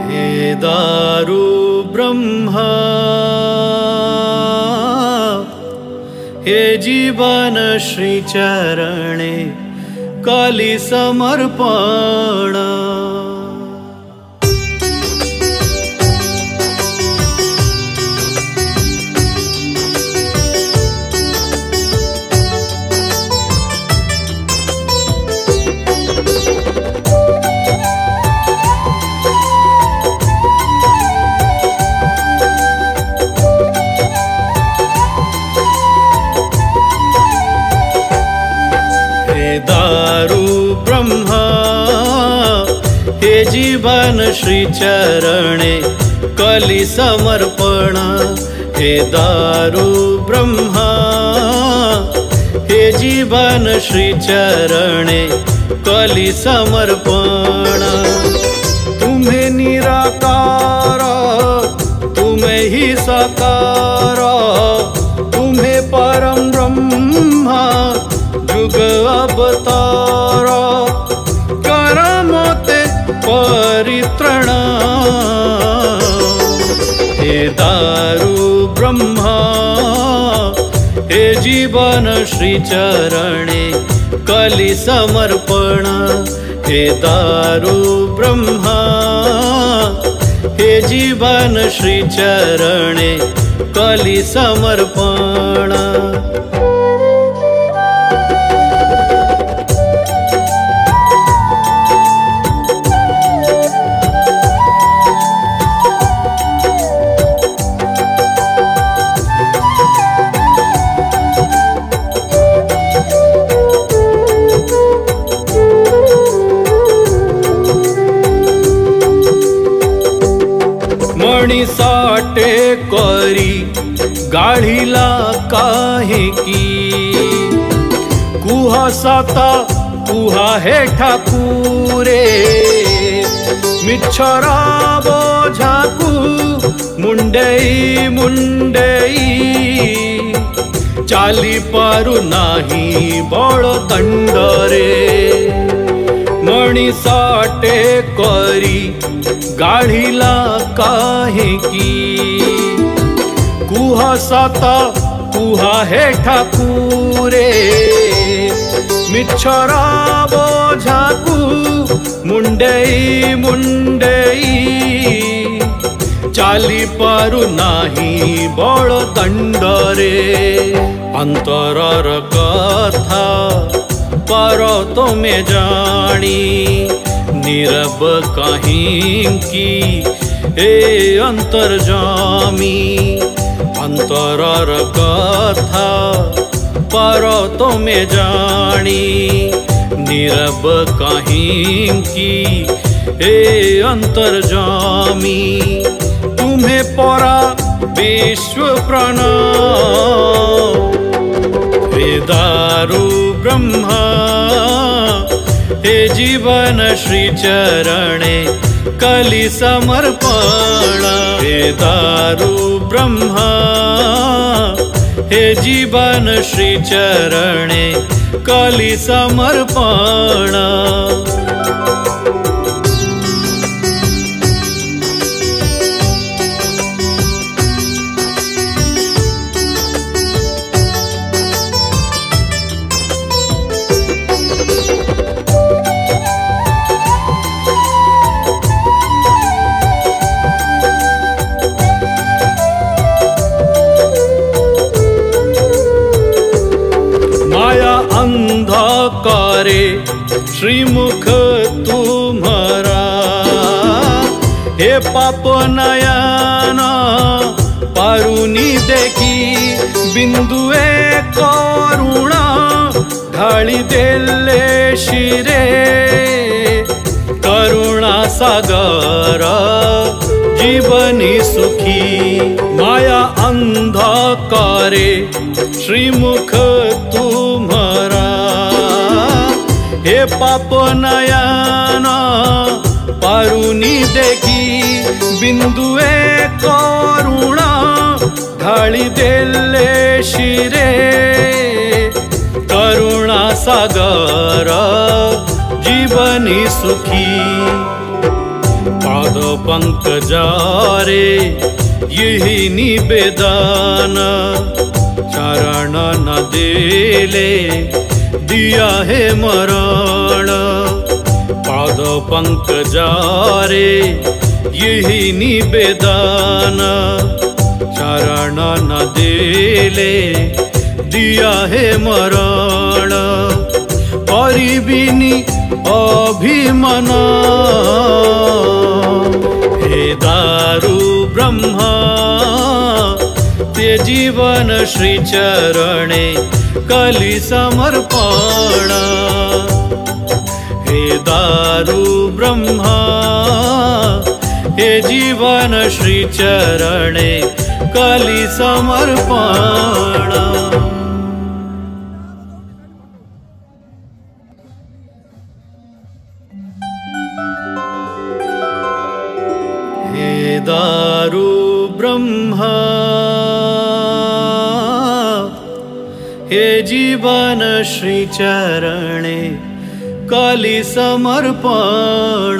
हे दारु ब्रह्मा, हे जीवन श्री चरणे कली समर्पण। दारु ब्रह्मा, हे जीवन श्री चरणे कली समर्पण। हे दारु ब्रह्मा, हे जीवन श्री चरणे कली समर्पण। तुम्हें निराकार, तुम्हें ही साकार, तुम्हें परम ब्रह्मा जुग अवतार। करमोते परित्रण, हे दारु ब्रह्मा, हे जीवन श्री चरणे कली समर्पण। हे दारु ब्रह्मा, हे जीवन श्री चरणे कली समर्पण। मणि साटे करी गाढ़ीला काहे की, कुहा साता कुहा हे ठाकुरे। मिच्छरा बोझाकू मुंडेई मुंडेई, चाली पारु नाही बड़ दंडरे। मणि साटे करी गाढ़ीला काहे की, कुहा साता कुहा हे ठाकुरे। मिच्छरा बोझाकू मुंडेई मुंडेई, चाली पारु नाही बड़ दंडरे। अंतरर कथा पर तुमे जानी, नीरव कहीं हे अंतर्जामी। अंतरर कथा पर तुमे जानी, नीरव कहीं हे अंतर्जामी। तुम्हें परा विश्व प्रणाम, हे दारु ब्रह्मा, हे जीवन श्री चरणे कली समर्पण। हे दारु ब्रह्मा, हे जीवन श्री चरणे कली समर्पण। अंधकारे श्रीमुख तुम्हारा, हे पाप नयन पारुनी देखी। बिंदुए करुणा ढाली देले शिरे, करुणा सागर जीवनी सुखी। माया अंधकारे श्रीमुख तुम्हारा, हे पाप नयन पारुनी देखी। बिंदुए करुणा ढाली देले शिरे, करुणा सागर जी जीवनी सुखी। पाद पंकजारे यही निवेदन, चरण न देले दिया है मरण। पाद पंकजारे यही निवेदन, चरण न देले दिया है मरण। परिबिनी अभिमान हे दारु ब्रह्मा, ते जीवन श्री चरणे कलि समर्पण। हे दारु ब्रह्मा, हे जीवन श्री चरणे कलि समर्पण। हे दारु ब्रह्मा, हे जीवन श्री चरणे कलि समर्पण।